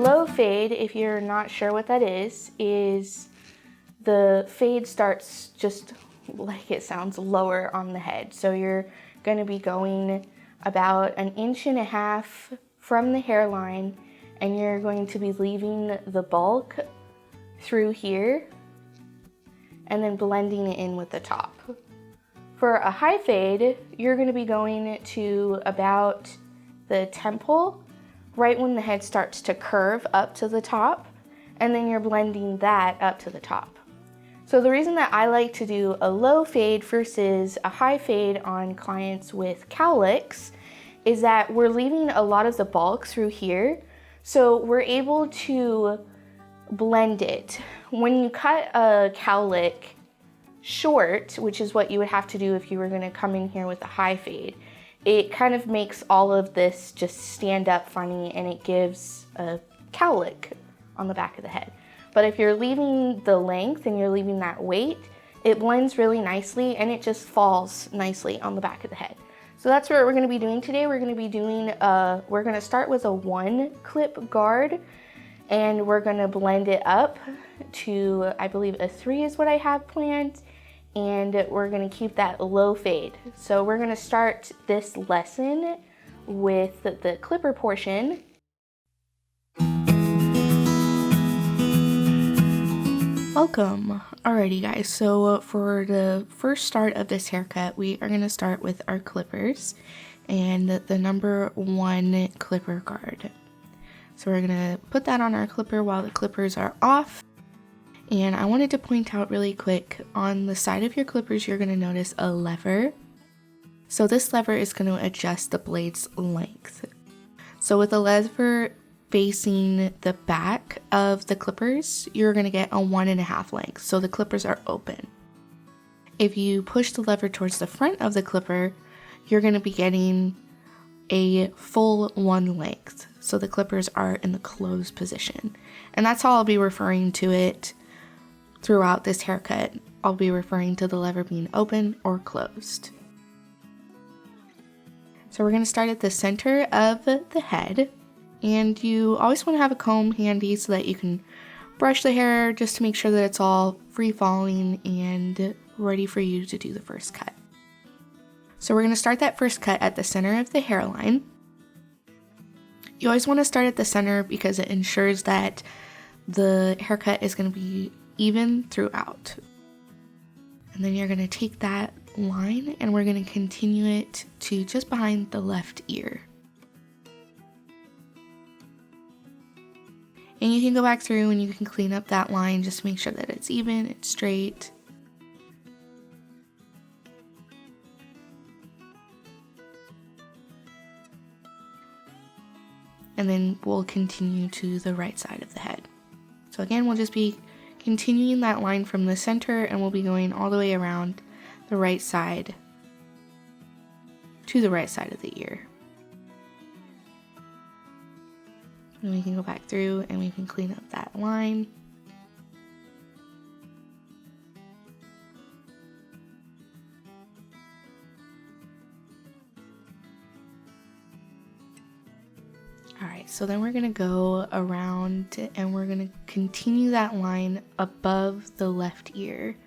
Low fade, if you're not sure what that is the fade starts just like it sounds, lower on the head. So you're going to be going about 1.5 inches from the hairline, and you're going to be leaving the bulk through here and then blending it in with the top. For a high fade, you're going to be going to about the temple, right when the head starts to curve up to the top, and then you're blending that up to the top. So the reason that I like to do a low fade versus a high fade on clients with cowlicks is that we're leaving a lot of the bulk through here, so we're able to blend it. When you cut a cowlick short, which is what you would have to do if you were going to come in here with a high fade, it kind of makes all of this just stand up funny, and it gives a cowlick on the back of the head. But if you're leaving the length and you're leaving that weight, it blends really nicely and it just falls nicely on the back of the head. So that's what we're going to be doing today. We're going to be doing we're going to start with a 1 clip guard, and we're going to blend it up to, I believe, a 3 is what I have planned, and we're going to keep that low fade. So we're going to start this lesson with the clipper portion. Welcome. Alrighty guys, so for the first start of this haircut, we are going to start with our clippers and the number 1 clipper guard. So we're going to put that on our clipper while the clippers are off. And I wanted to point out really quick, on the side of your clippers you're going to notice a lever. So this lever is going to adjust the blade's length. So with the lever facing the back of the clippers, you're going to get a 1.5 length, so the clippers are open. If you push the lever towards the front of the clipper, you're going to be getting a full 1 length, so the clippers are in the closed position. And that's how I'll be referring to it throughout this haircut. I'll be referring to the lever being open or closed. So we're going to start at the center of the head. And you always want to have a comb handy so that you can brush the hair just to make sure that it's all free falling and ready for you to do the first cut. So we're going to start that first cut at the center of the hairline. You always want to start at the center because it ensures that the haircut is going to be even throughout. And then you're going to take that line and we're going to continue it to just behind the left ear. And you can go back through and you can clean up that line just to make sure that it's even, it's straight. And then we'll continue to the right side of the head. So again, we'll just be continuing that line from the center, and we'll be going all the way around the right side to the right side of the ear. And we can go back through and we can clean up that line. Alright, so then we're going to go around and we're going to continue that line above the left ear.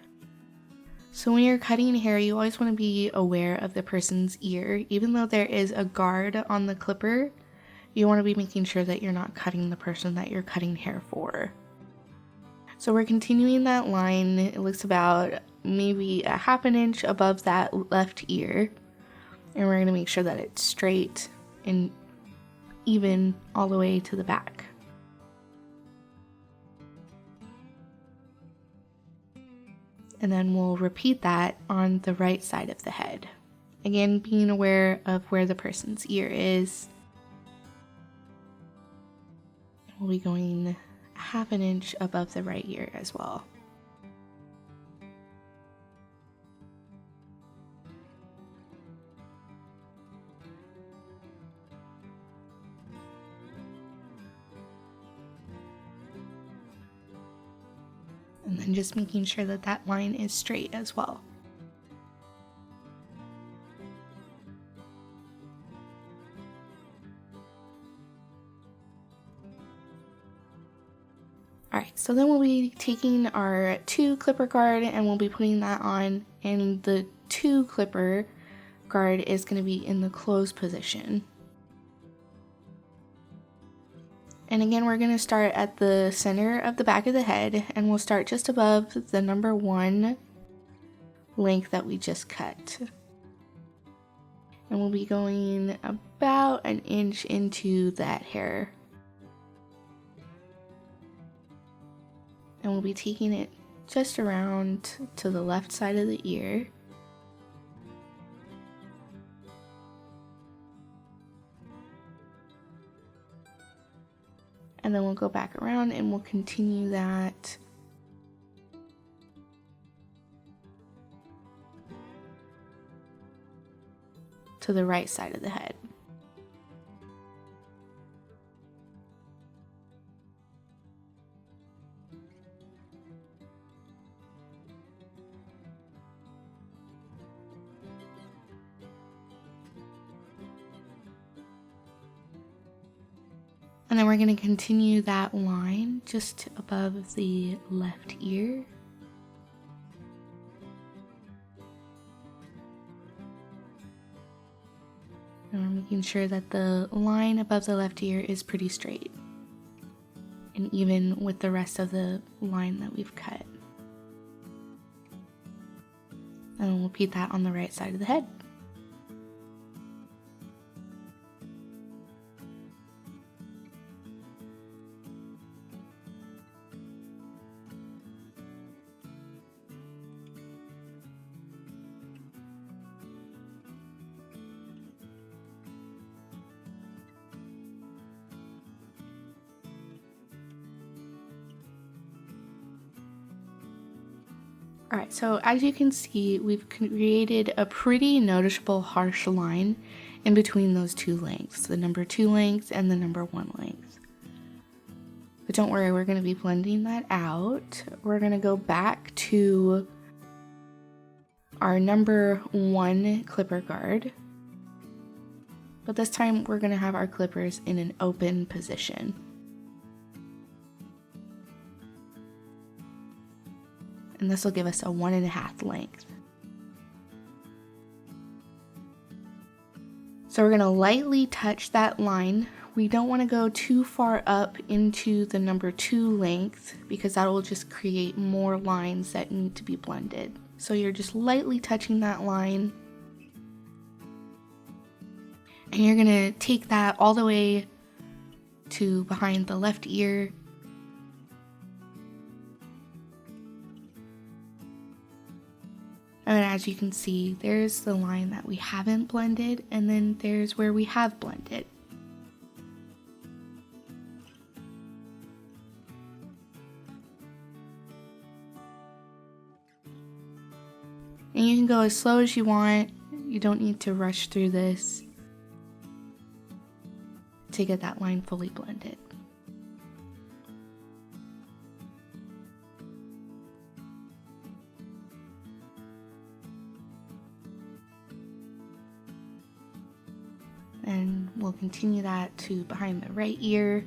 So when you're cutting hair, you always want to be aware of the person's ear. Even though there is a guard on the clipper, you want to be making sure that you're not cutting the person that you're cutting hair for. So we're continuing that line. It looks about maybe 1/2 inch above that left ear. And we're going to make sure that it's straight and even all the way to the back. And then we'll repeat that on the right side of the head. Again, being aware of where the person's ear is. We'll be going 1/2 inch above the right ear as well. And then just making sure that that line is straight as well. Alright, so then we'll be taking our 2 clipper guard and we'll be putting that on, and the 2 clipper guard is going to be in the closed position. And again, we're going to start at the center of the back of the head, and we'll start just above the number 1 length that we just cut. And we'll be going about an inch into that hair. And we'll be taking it just around to the left side of the ear. And then we'll go back around and we'll continue that to the right side of the head. And then we're going to continue that line just above the left ear. And we're making sure that the line above the left ear is pretty straight and even with the rest of the line that we've cut. And then we'll repeat that on the right side of the head. Alright, so as you can see, we've created a pretty noticeable harsh line in between those 2 lengths, the number 2 length and the number 1 length. But don't worry, we're going to be blending that out. We're going to go back to our number 1 clipper guard. But this time we're going to have our clippers in an open position. And this will give us a 1.5 length. So we're going to lightly touch that line. We don't want to go too far up into the number 2 length because that will just create more lines that need to be blended. So you're just lightly touching that line. And you're going to take that all the way to behind the left ear. And as you can see, there's the line that we haven't blended, and then there's where we have blended. And you can go as slow as you want. You don't need to rush through this to get that line fully blended. And we'll continue that to behind the right ear.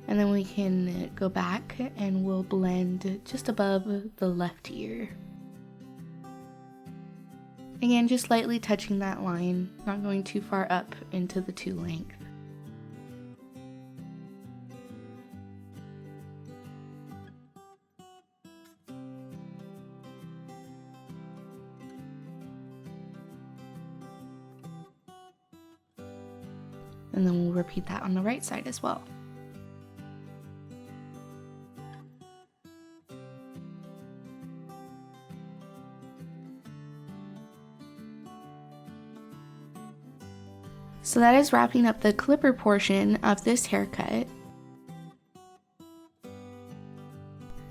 And then we can go back and we'll blend just above the left ear. Again, just lightly touching that line, not going too far up into the 2 length. And then we'll repeat that on the right side as well. So that is wrapping up the clipper portion of this haircut.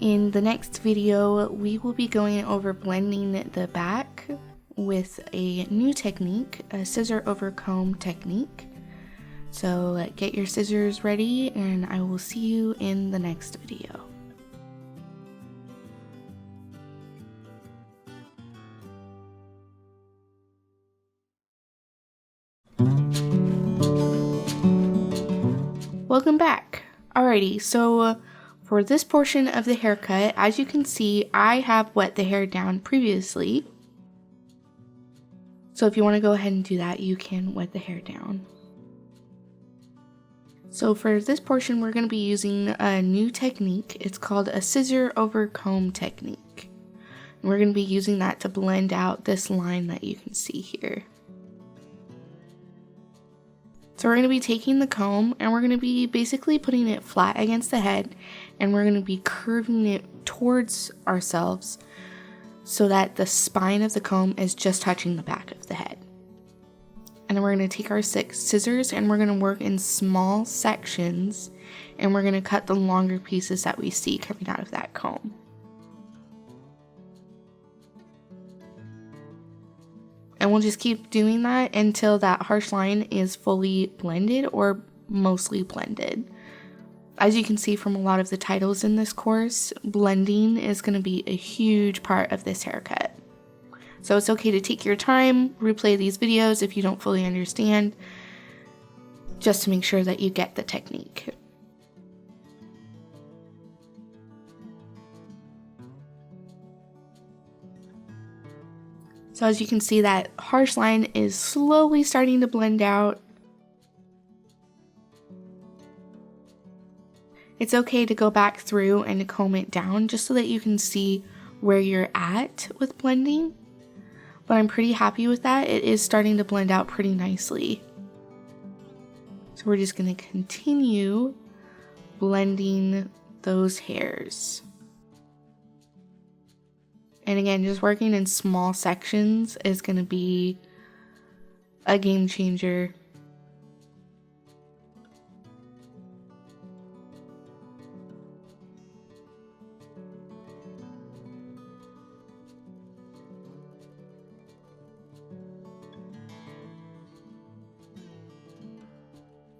In the next video, we will be going over blending the back with a new technique, a scissor over comb technique. So get your scissors ready and I will see you in the next video. Welcome back. Alrighty, so for this portion of the haircut, as you can see, I have wet the hair down previously. So if you want to go ahead and do that, you can wet the hair down. So for this portion, we're going to be using a new technique. It's called a scissor over comb technique. And we're going to be using that to blend out this line that you can see here. So we're going to be taking the comb and we're going to be basically putting it flat against the head, and we're going to be curving it towards ourselves so that the spine of the comb is just touching the back of the head. And then we're going to take our scissors and we're going to work in small sections, and we're going to cut the longer pieces that we see coming out of that comb. And we'll just keep doing that until that harsh line is fully blended or mostly blended. As you can see from a lot of the titles in this course, blending is going to be a huge part of this haircut. So it's okay to take your time, replay these videos if you don't fully understand, just to make sure that you get the technique. So as you can see, that harsh line is slowly starting to blend out. It's okay to go back through and to comb it down just so that you can see where you're at with blending. But I'm pretty happy with that. It is starting to blend out pretty nicely. So we're just going to continue blending those hairs. And again, just working in small sections is going to be a game changer.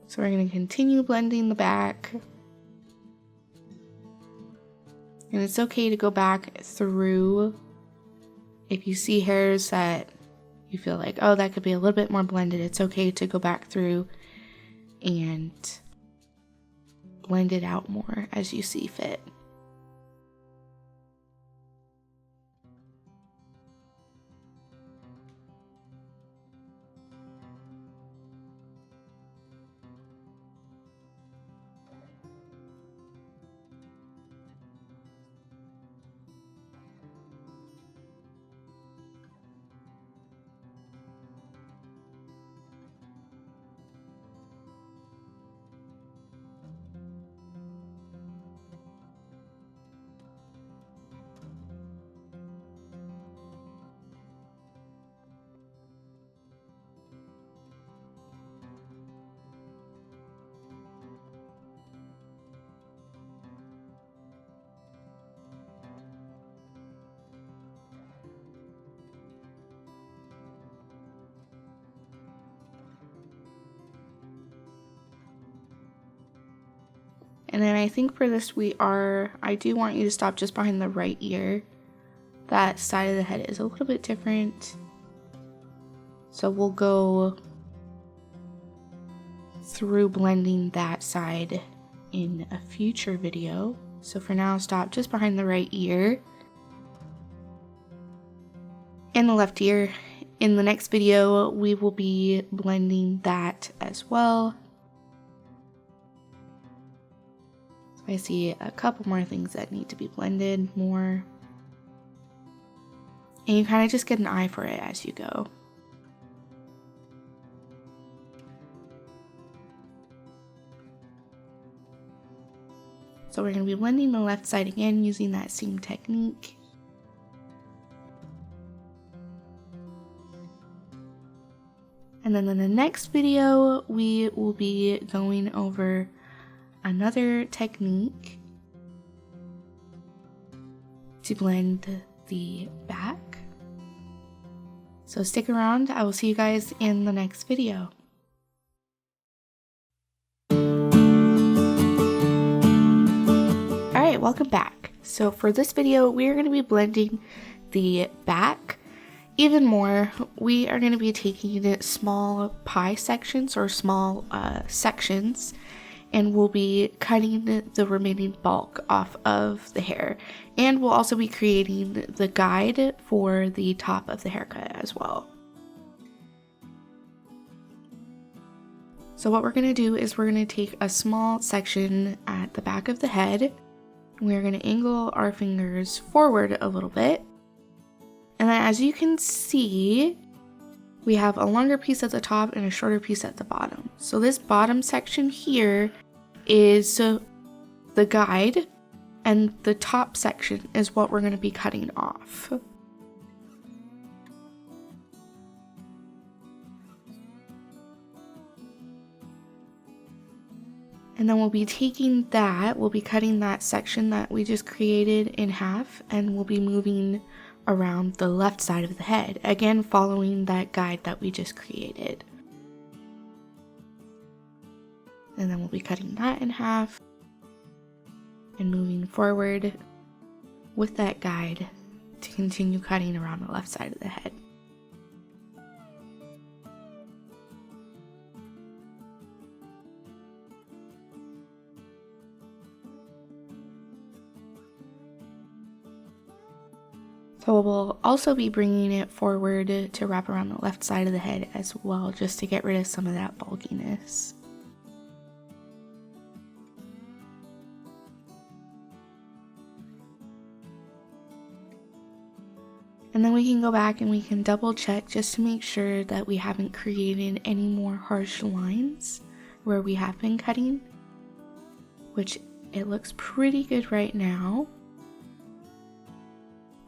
So we're going to continue blending the back. And it's okay to go back through if you see hairs that you feel like, oh, that could be a little bit more blended. It's okay to go back through and blend it out more as you see fit. And then I think for this I do want you to stop just behind the right ear. That side of the head is a little bit different. So we'll go through blending that side in a future video. So for now, stop just behind the right ear and the left ear. In the next video, we will be blending that as well. I see a couple more things that need to be blended more. And you kind of just get an eye for it as you go. So we're going to be blending the left side again using that same technique. And then in the next video, we will be going over another technique to blend the back. So stick around. I will see you guys in the next video. Alright, welcome back. So for this video, we are going to be blending the back even more. We are going to be taking small pie sections or small sections, and we'll be cutting the remaining bulk off of the hair. And we'll also be creating the guide for the top of the haircut as well. So what we're going to do is we're going to take a small section at the back of the head. We're going to angle our fingers forward a little bit. And then as you can see, we have a longer piece at the top and a shorter piece at the bottom. So this bottom section here is the guide, and the top section is what we're going to be cutting off. And then we'll be taking that, we'll be cutting that section that we just created in half, and we'll be moving around the left side of the head, again following that guide that we just created. And then we'll be cutting that in half and moving forward with that guide to continue cutting around the left side of the head. So we'll also be bringing it forward to wrap around the left side of the head as well, just to get rid of some of that bulkiness. And then we can go back and we can double check just to make sure that we haven't created any more harsh lines where we have been cutting, which it looks pretty good right now.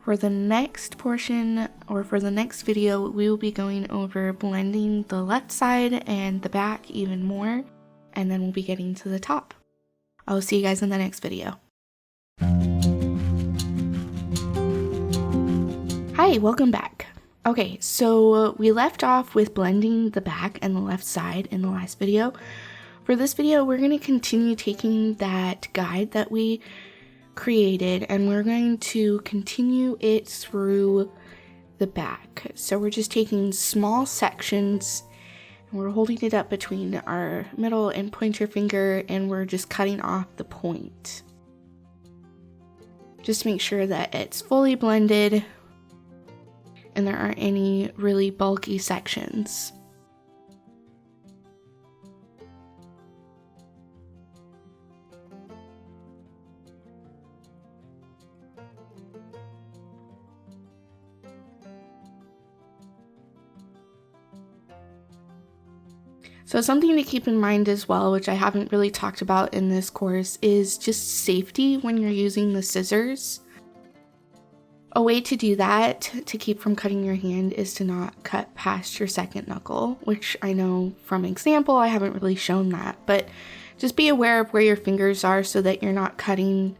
For the next portion, or for the next video, we will be going over blending the left side and the back even more, and then we'll be getting to the top. I will see you guys in the next video. Hi, welcome back. Okay, so we left off with blending the back and the left side in the last video. For this video, we're going to continue taking that guide that we created and we're going to continue it through the back. So we're just taking small sections and we're holding it up between our middle and pointer finger, and we're just cutting off the point. Just make sure that it's fully blended and there aren't any really bulky sections. So something to keep in mind as well, which I haven't really talked about in this course, is just safety when you're using the scissors. A way to do that, to keep from cutting your hand, is to not cut past your second knuckle, which I know from example I haven't really shown that, but just be aware of where your fingers are so that you're not cutting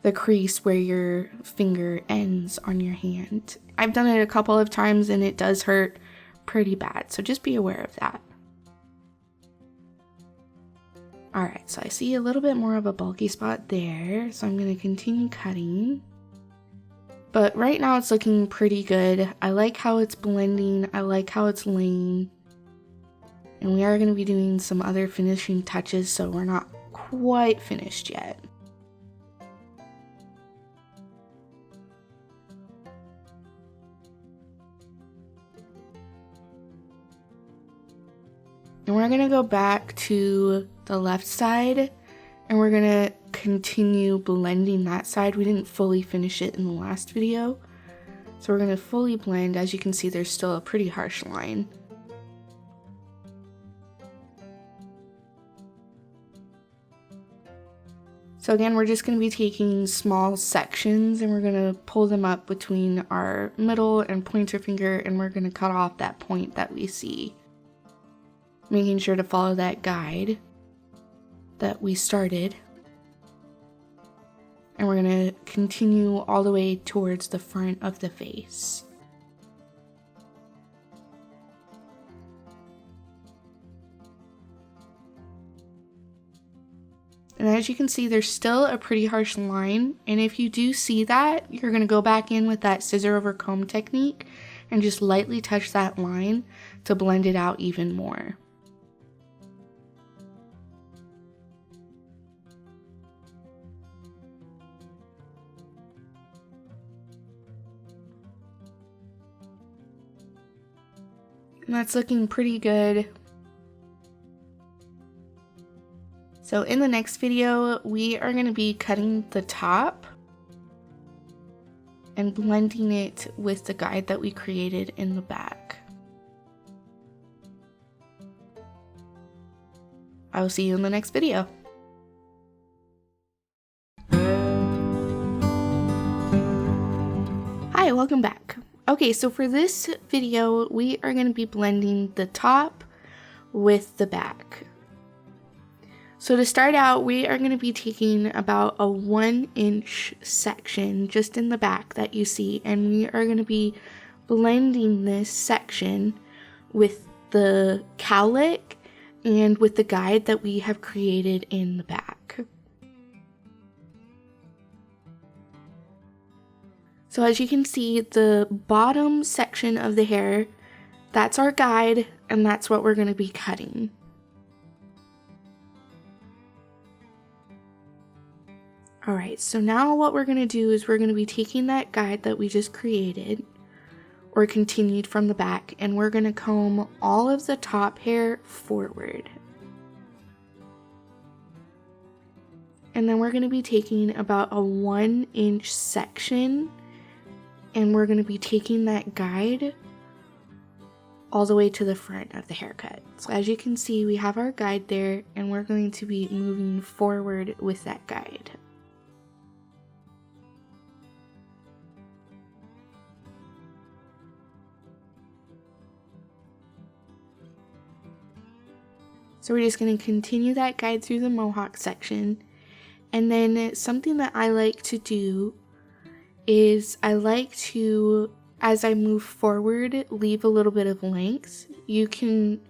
the crease where your finger ends on your hand. I've done it a couple of times and it does hurt pretty bad, so just be aware of that. Alright, so I see a little bit more of a bulky spot there, so I'm going to continue cutting. But right now it's looking pretty good. I like how it's blending, I like how it's laying. And we are going to be doing some other finishing touches, so we're not quite finished yet. And we're going to go back to the left side and we're going to continue blending that side. We didn't fully finish it in the last video. So we're going to fully blend. As you can see, there's still a pretty harsh line. So again, we're just going to be taking small sections and we're going to pull them up between our middle and pointer finger, and we're going to cut off that point that we see. Making sure to follow that guide that we started. And we're going to continue all the way towards the front of the face. And as you can see, there's still a pretty harsh line. And if you do see that, you're going to go back in with that scissor over comb technique and just lightly touch that line to blend it out even more. And that's looking pretty good. So in the next video, we are going to be cutting the top and blending it with the guide that we created in the back. I will see you in the next video. Hi, welcome back. Okay, so for this video, we are going to be blending the top with the back. So to start out, we are going to be taking about a 1-inch section just in the back that you see, and we are going to be blending this section with the cowlick and with the guide that we have created in the back. So as you can see, the bottom section of the hair, that's our guide, and that's what we're going to be cutting. Alright, so now what we're going to do is we're going to be taking that guide that we just created, or continued from the back, and we're going to comb all of the top hair forward. And then we're going to be taking about a 1-inch section, and we're going to be taking that guide all the way to the front of the haircut. So as you can see, we have our guide there, and we're going to be moving forward with that guide. So we're just going to continue that guide through the mohawk section. And then something that I like to do is I like to, as I move forward, leave a little bit of length. You can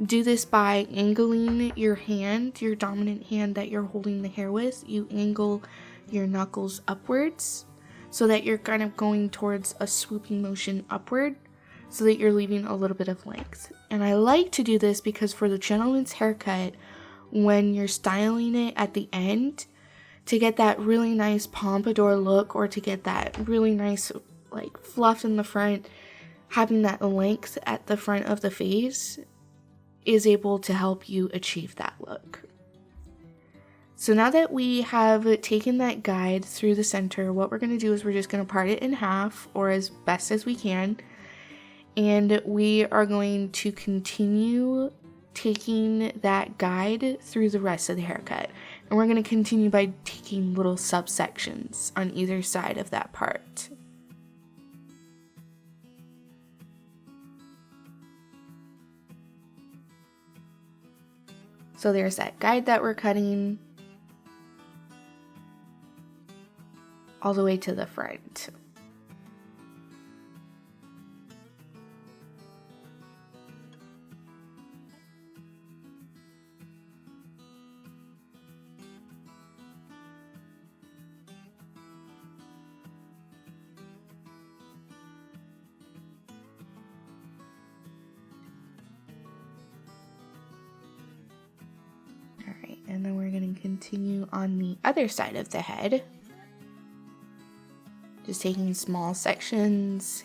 do this by angling your hand, your dominant hand that you're holding the hair with. You angle your knuckles upwards so that you're kind of going towards a swooping motion upward, so that you're leaving a little bit of length. And I like to do this because for the gentleman's haircut, when you're styling it at the end, to get that really nice pompadour look, or to get that really nice like fluff in the front, having that length at the front of the face is able to help you achieve that look. So now that we have taken that guide through the center, what we're going to do is we're just going to part it in half, or as best as we can. And we are going to continue taking that guide through the rest of the haircut. And we're going to continue by taking little subsections on either side of that part. So there's that guide that we're cutting all the way to the front. And then we're going to continue on the other side of the head. Just taking small sections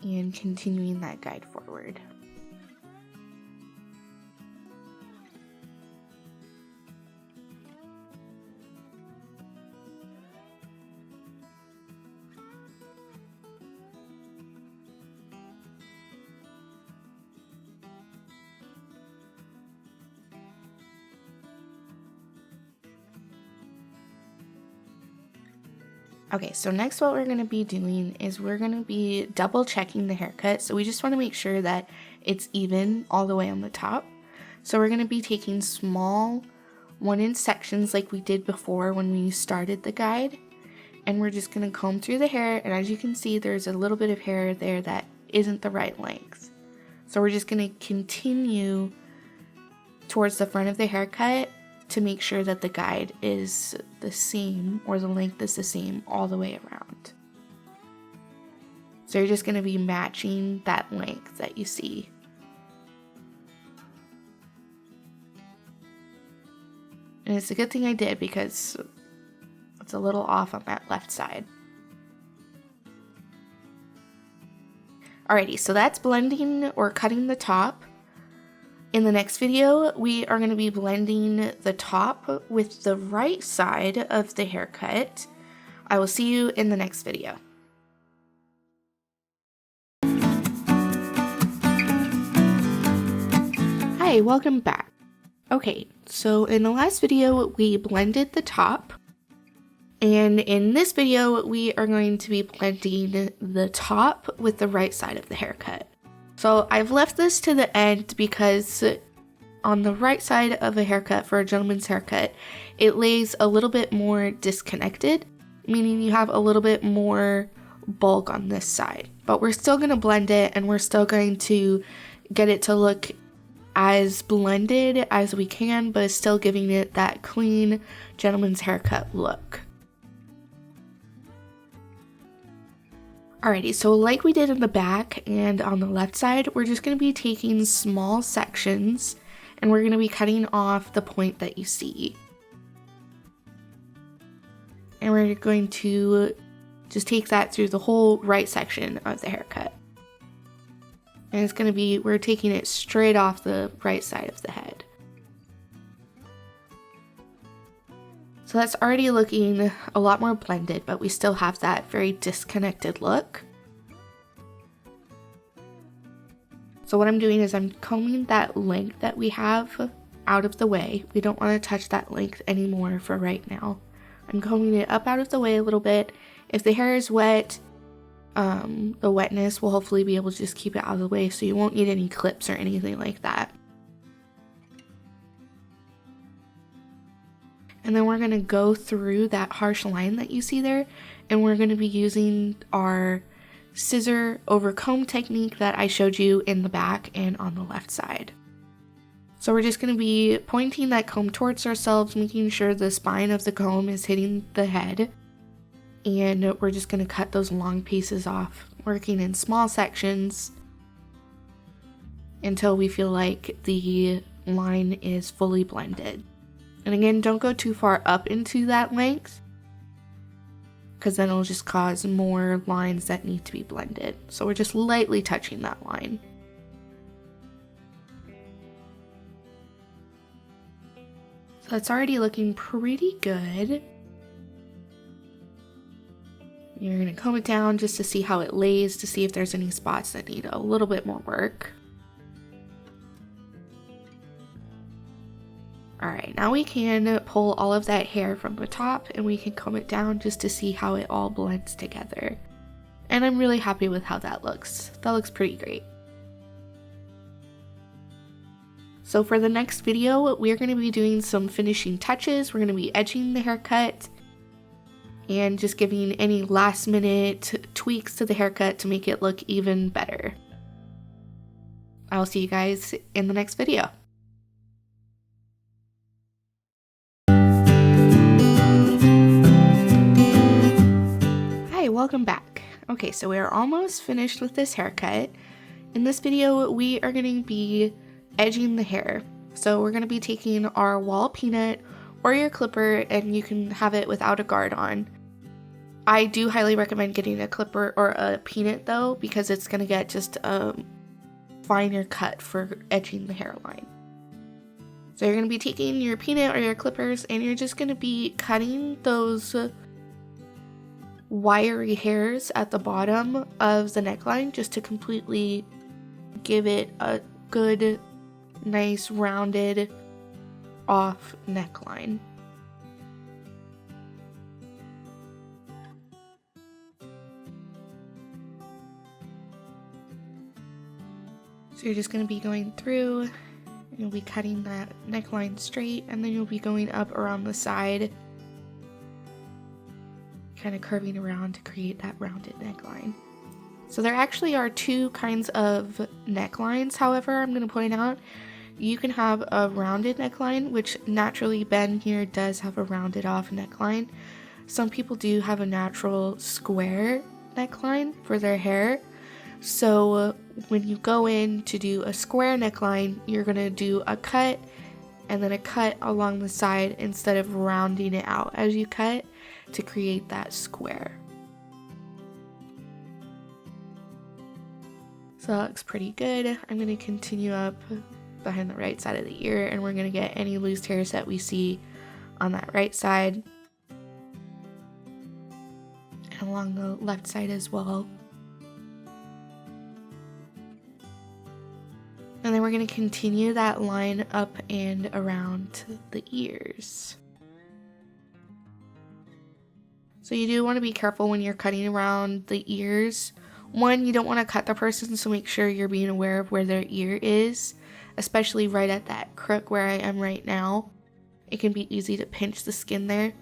and continuing that guide forward. Okay, so next what we're going to be doing is we're going to be double checking the haircut. So we just want to make sure that it's even all the way on the top. So we're going to be taking small 1-inch sections like we did before when we started the guide. And we're just going to comb through the hair, and as you can see, there's a little bit of hair there that isn't the right length. So we're just going to continue towards the front of the haircut to make sure that the guide is the same, or the length is the same all the way around. So you're just going to be matching that length that you see. And it's a good thing I did, because it's a little off on that left side. Alrighty, so that's blending or cutting the top. In the next video, we are going to be blending the top with the right side of the haircut. I will see you in the next video. Hi, welcome back. Okay, so in the last video, we blended the top. And in this video, we are going to be blending the top with the right side of the haircut. So I've left this to the end because on the right side of a haircut for a gentleman's haircut, it lays a little bit more disconnected, meaning you have a little bit more bulk on this side. But we're still going to blend it and we're still going to get it to look as blended as we can, but still giving it that clean gentleman's haircut look. Alrighty, so like we did in the back and on the left side, we're just going to be taking small sections and we're going to be cutting off the point that you see. And we're going to just take that through the whole right section of the haircut. And it's going to be, we're taking it straight off the right side of the head. So that's already looking a lot more blended, but we still have that very disconnected look. So what I'm doing is I'm combing that length that we have out of the way. We don't want to touch that length anymore for right now. I'm combing it up out of the way a little bit. If the hair is wet, the wetness will hopefully be able to just keep it out of the way so you won't need any clips or anything like that. And then we're going to go through that harsh line that you see there, and we're going to be using our scissor over comb technique that I showed you in the back and on the left side. So we're just going to be pointing that comb towards ourselves, making sure the spine of the comb is hitting the head. And we're just going to cut those long pieces off, working in small sections until we feel like the line is fully blended. And again, don't go too far up into that length, because then it'll just cause more lines that need to be blended. So we're just lightly touching that line. So it's already looking pretty good. You're going to comb it down just to see how it lays, to see if there's any spots that need a little bit more work. Alright, now we can pull all of that hair from the top and we can comb it down just to see how it all blends together. And I'm really happy with how that looks. That looks pretty great. So for the next video, we're going to be doing some finishing touches. We're going to be edging the haircut and just giving any last minute tweaks to the haircut to make it look even better. I'll see you guys in the next video. Hi, welcome back. Okay, so we are almost finished with this haircut. In this video, we are going to be edging the hair. So we're going to be taking our wall peanut or your clipper, and you can have it without a guard on. I do highly recommend getting a clipper or a peanut though, because it's going to get just a finer cut for edging the hairline. So you're going to be taking your peanut or your clippers and you're just going to be cutting those wiry hairs at the bottom of the neckline just to completely give it a good, nice, rounded off neckline. So you're just going to be going through, and you'll be cutting that neckline straight, and then you'll be going up around the side, kind of curving around to create that rounded neckline. So there actually are two kinds of necklines, however, I'm going to point out. You can have a rounded neckline, which naturally Ben here does have a rounded off neckline. Some people do have a natural square neckline for their hair. So when you go in to do a square neckline, you're going to do a cut and then a cut along the side instead of rounding it out as you cut to create that square. So that looks pretty good. I'm going to continue up behind the right side of the ear, and we're going to get any loose hairs that we see on that right side. And along the left side as well. And then we're going to continue that line up and around the ears. So you do want to be careful when you're cutting around the ears. One, you don't want to cut the person, so make sure you're being aware of where their ear is, especially right at that crook where I am right now. It can be easy to pinch the skin there.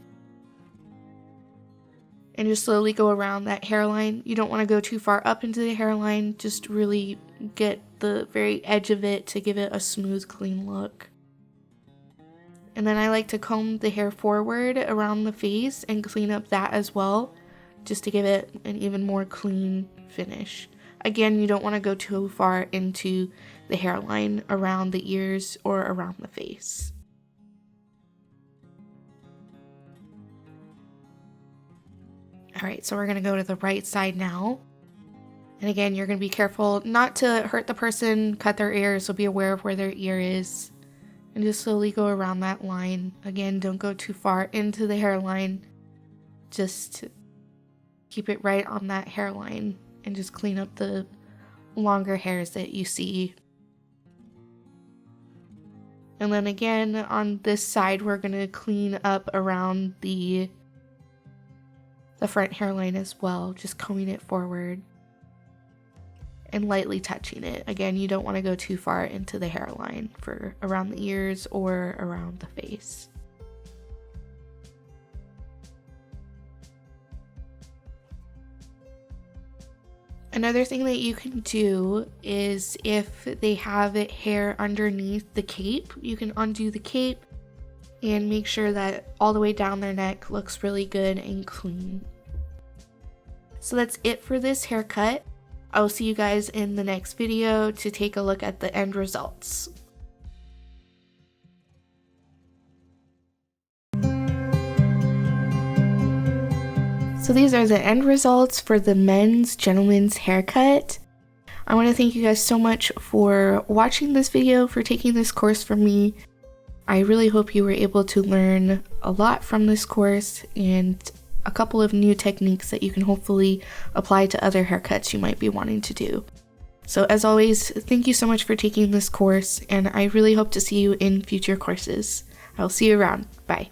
And just slowly go around that hairline. You don't want to go too far up into the hairline, just really get the very edge of it to give it a smooth, clean look. And then I like to comb the hair forward around the face and clean up that as well, just to give it an even more clean finish. Again, you don't want to go too far into the hairline around the ears or around the face. Alright, so we're going to go to the right side now. And again, you're going to be careful not to hurt the person, cut their ear, so be aware of where their ear is. And just slowly go around that line. Again, don't go too far into the hairline. Just keep it right on that hairline and just clean up the longer hairs that you see. And then again, on this side, we're going to clean up around the front hairline as well, just combing it forward and lightly touching it. Again, you don't want to go too far into the hairline for around the ears or around the face. Another thing that you can do is if they have hair underneath the cape, you can undo the cape and make sure that all the way down their neck looks really good and clean. So that's it for this haircut. I will see you guys in the next video to take a look at the end results. So these are the end results for the men's gentleman's haircut. I want to thank you guys so much for watching this video, for taking this course from me. I really hope you were able to learn a lot from this course and a couple of new techniques that you can hopefully apply to other haircuts you might be wanting to do. So as always, thank you so much for taking this course, and I really hope to see you in future courses. I'll see you around. Bye.